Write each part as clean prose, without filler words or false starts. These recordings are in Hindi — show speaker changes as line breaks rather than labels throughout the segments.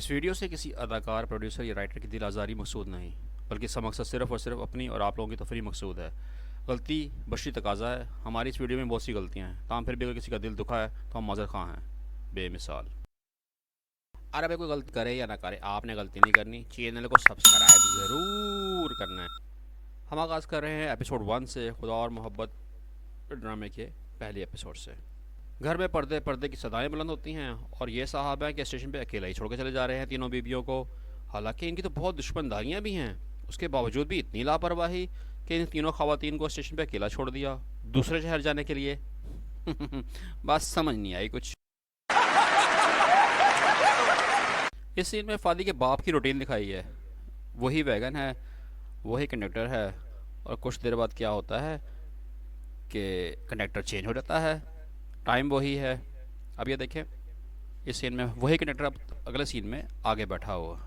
इस वीडियो से किसी अदाकार, प्रोड्यूसर या राइटर की दिल आज़ारी मकसूद नहीं, बल्कि इसका मकसद सिर्फ़ और सिर्फ अपनी और आप लोगों की तफरीह मकसूद है। गलती बशरी तकाजा है। हमारी इस वीडियो में बहुत सी गलतियाँ हैं, ताहम फिर भी अगर किसी का दिल दुखा है तो हम माज़र ख़्वाह हैं। बेमिसाल। अरे भाई, कोई गलती करे या ना करे, आपने गलती नहीं करनी, चैनल को सब्सक्राइब ज़रूर करना है। हम आगाज़ कर रहे हैं एपिसोड 1 से, खुदा और मोहब्बत ड्रामे के पहले एपिसोड से। घर में पर्दे पर्दे की सदाएं बुलंद होती हैं और ये साहब हैं कि स्टेशन पे अकेला ही छोड़ के चले जा रहे हैं तीनों बीबियों को। हालांकि इनकी तो बहुत दुश्मनदारियां भी हैं, उसके बावजूद भी इतनी लापरवाही कि इन तीनों खवातीन को स्टेशन पे अकेला छोड़ दिया दूसरे शहर जाने के लिए। बात समझ नहीं आई कुछ। इस सीन में फादी के बाप की रूटीन दिखाई है। वही वैगन है, वही कंडक्टर है, और कुछ देर बाद क्या होता है कि कंडक्टर चेंज हो जाता है, टाइम वही है। अब ये देखें, इस सीन में वही कंडक्टर अब अगले सीन में आगे बैठा हुआ।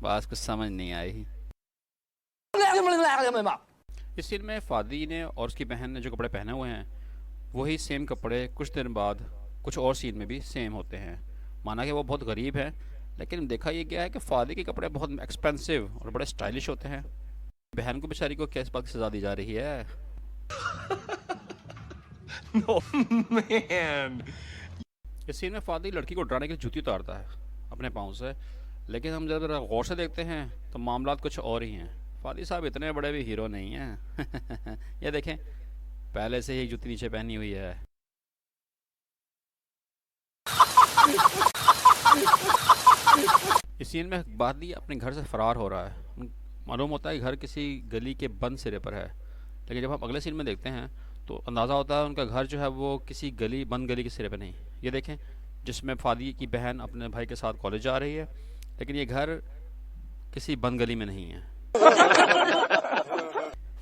बात कुछ समझ नहीं आई। इस सीन में फादी ने और उसकी बहन ने जो कपड़े पहने हुए हैं वही सेम कपड़े कुछ दिन बाद कुछ और सीन में भी सेम होते हैं। माना कि वो बहुत गरीब है, लेकिन देखा ये गया है कि फादी के कपड़े बहुत एक्सपेंसिव और बड़े स्टाइलिश होते हैं। बहन को बेचारी को किस बात की सज़ा दी जा रही है?
No, man.
इस सीन में फादी लड़की को डराने के लिए जूती उतारता है अपने पाँव से, लेकिन हम जब गौर से देखते हैं तो मामला कुछ और ही हैं। फादी साहब इतने बड़े भी हीरो नहीं हैं। ये देखें, पहले से ही जूती नीचे पहनी हुई है। इस सीन में बादी अपने घर से फरार हो रहा है। मालूम होता है कि घर किसी गली के बंद सिरे पर है, लेकिन जब हम अगले सीन में देखते हैं तो अंदाज़ा होता है उनका घर जो है वो किसी बंद गली के सिरे पर नहीं। ये देखें, जिसमें फादी की बहन अपने भाई के साथ कॉलेज जा रही है, लेकिन ये घर किसी बंद गली में नहीं है।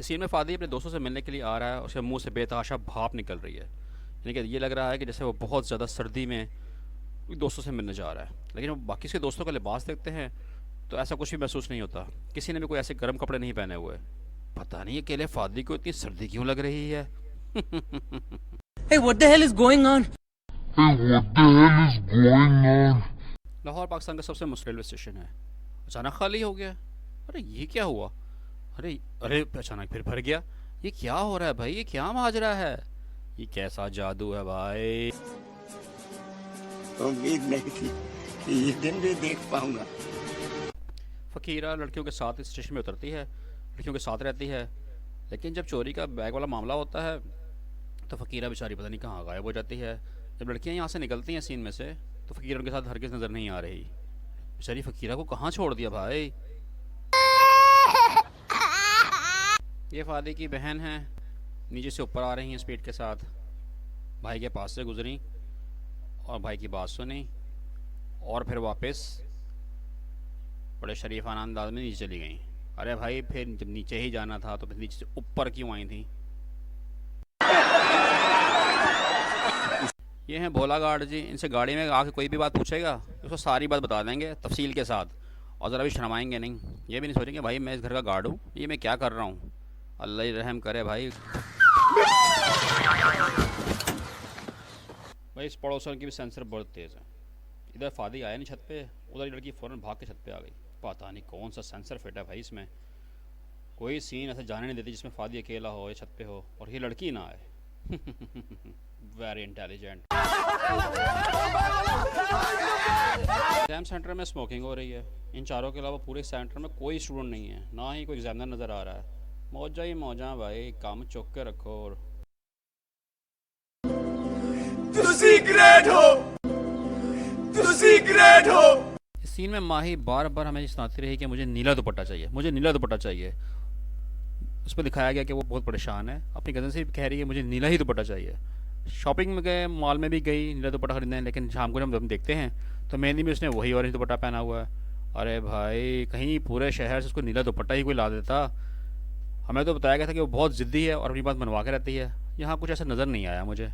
इस सीन में फादी अपने दोस्तों से मिलने के लिए आ रहा है, उसके मुंह से बेतहाशा भाप निकल रही है, यानी कि ये लग रहा है कि जैसे वो बहुत ज़्यादा सर्दी में दोस्तों से मिलने जा रहा है। लेकिन बाकी उसके दोस्तों का लिबास देखते हैं तो ऐसा कुछ भी महसूस नहीं होता, किसी ने भी कोई ऐसे गर्म कपड़े नहीं पहने हुए। पता नहीं अकेले फादी को इतनी सर्दी क्यों लग रही है।
Hey, what the hell is going on?
Lahore Pakistan का सबसे मशहूर रेलवे स्टेशन है, अचानक खाली हो गया। अरे ये क्या हुआ? अरे अरे अचानक फिर भर गया। ये क्या हो रहा है भाई? ये क्या माजरा है? ये कैसा जादू है भाई?
उम्मीद नहीं थी कि ये दिन भी देख पाऊंगा।
फ़कीरा लड़कियों के साथ इस स्टेशन में उतरती है, लड़कियों के साथ रहती है, लेकिन जब चोरी का बैग वाला मामला होता है तो फ़कीरा बेचारी पता नहीं कहाँ गायब हो जाती है। जब लड़कियाँ यहाँ से निकलती हैं सीन में से तो फ़कीरा उनके साथ हरगिज़ नज़र नहीं आ रही। बेचारी फ़कीरा को कहाँ छोड़ दिया भाई? ये फादी की बहन है, नीचे से ऊपर आ रही हैं स्पीड के साथ, भाई के पास से गुजरी और भाई की बात सुनी और फिर वापस बड़े शरीफाना अंदाज में नीचे चली गई। अरे भाई, फिर जब नीचे ही जाना था तो फिर नीचे से ऊपर क्यों आई थी? ये हैं भोला गार्ड जी, इनसे गाड़ी में आके कोई भी बात पूछेगा उसको सारी बात बता देंगे तफसील के साथ, और ज़रा भी शर्माएंगे नहीं। ये भी नहीं सोचेंगे भाई मैं इस घर का गार्ड हूँ, ये मैं क्या कर रहा हूँ। अल्लाह ही रहम करे भाई। भाई इस पड़ोसन की भी सेंसर बहुत तेज़ है। इधर फादी आया नहीं छत पे, उधर ही लड़की फ़ौरन भाग के छत पे आ गई। पता नहीं कौन सा सेंसर फिट है भाई इसमें। कोई सीन ऐसे जाने नहीं देती जिसमें फादी अकेला हो या छत पे हो और ये लड़की ना आए। Very intelligent. एग्जाम सेंटर में स्मोकिंग हो रही है। इन चारों के अलावा पूरे सेंटर में कोई स्टूडेंट नहीं है, ना ही कोई एग्जामिनर नज़र आ रहा है। मौजा ही मौजा भाई, काम चौक के रखो। और
तुसी ग्रेट हो, तुसी ग्रेट हो।
इस सीन में माही बार बार हमें सुनाती रही कि मुझे नीला दुपट्टा चाहिए, मुझे नीला दुपट्टा चाहिए। उस पर दिखाया गया कि वो बहुत परेशान है, अपनी कज़न से भी कह रही है मुझे नीला ही दुपट्टा चाहिए। शॉपिंग में गए, मॉल में भी गई नीला दुपट्टा खरीदने, लेकिन शाम को जब हम देखते हैं तो मेहंदी में उसने वही ऑरेंज दुपट्टा पहना हुआ है। अरे भाई, कहीं पूरे शहर से उसको नीला दुपट्टा ही कोई ला देता। हमें तो बताया गया था कि वो बहुत ज़िद्दी है और अपनी बात मनवा के रहती है। यहाँ कुछ ऐसा नज़र नहीं आया मुझे।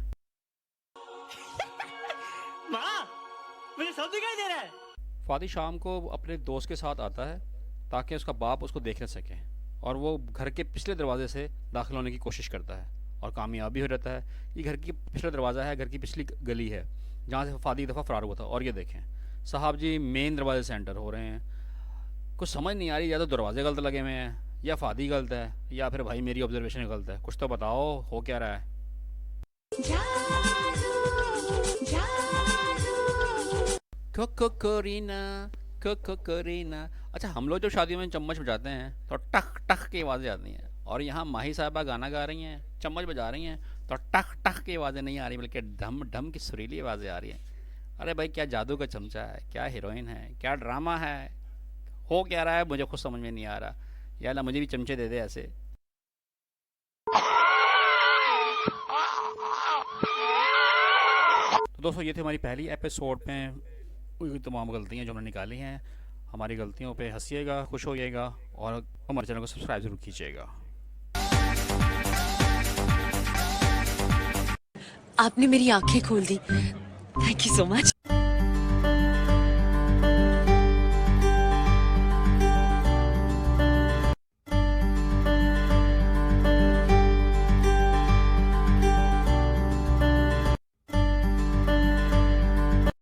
माँ, मुझे सब दिखाई दे रहा है।
फादी शाम को अपने दोस्त के साथ आता है ताकि उसका बाप उसको देख न सके, और वो घर के पिछले दरवाजे से दाखिल होने की कोशिश करता है और कामयाब भी हो जाता है। ये घर की पिछला दरवाज़ा है, घर की पिछली गली है जहाँ से फादी एक दफ़ा फ़रार हुआ था। और ये देखें, साहब जी मेन दरवाजे से एंटर हो रहे हैं, कुछ समझ नहीं आ रही, या तो दरवाजे गलत लगे हुए हैं, या फादी गलत है, या फिर भाई मेरी ऑब्जर्वेशन गलत है। कुछ तो बताओ हो क्या रहा है। कोकोरीना कोकोरीना। अच्छा, हम लोग जो शादियों में चम्मच बजाते हैं तो टक टक की आवाज़ें आती हैं, और यहाँ माही साहबा गाना गा रही हैं, चम्मच बजा रही हैं, तो टक टक की आवाज़ें नहीं आ रही, बल्कि ढम ढम की सुरीली आवाज़ें आ रही हैं। अरे भाई, क्या जादू का चमचा है, क्या हीरोइन है, क्या ड्रामा है, हो क्या रहा है, मुझे खुद समझ में नहीं आ रहा। या अल्लाह मुझे भी चमचे दे दे ऐसे। तो दोस्तों, ये थी हमारी पहली एपिसोड में हुई तमाम गलतियाँ जो हमने निकाली हैं। हमारी गलतियों पे हंसिएगा, खुश होइएगा, और हमारे चैनल को सब्सक्राइब ज़रूर कीजिएगा।
आपने मेरी आंखें खोल दी। Thank you so much.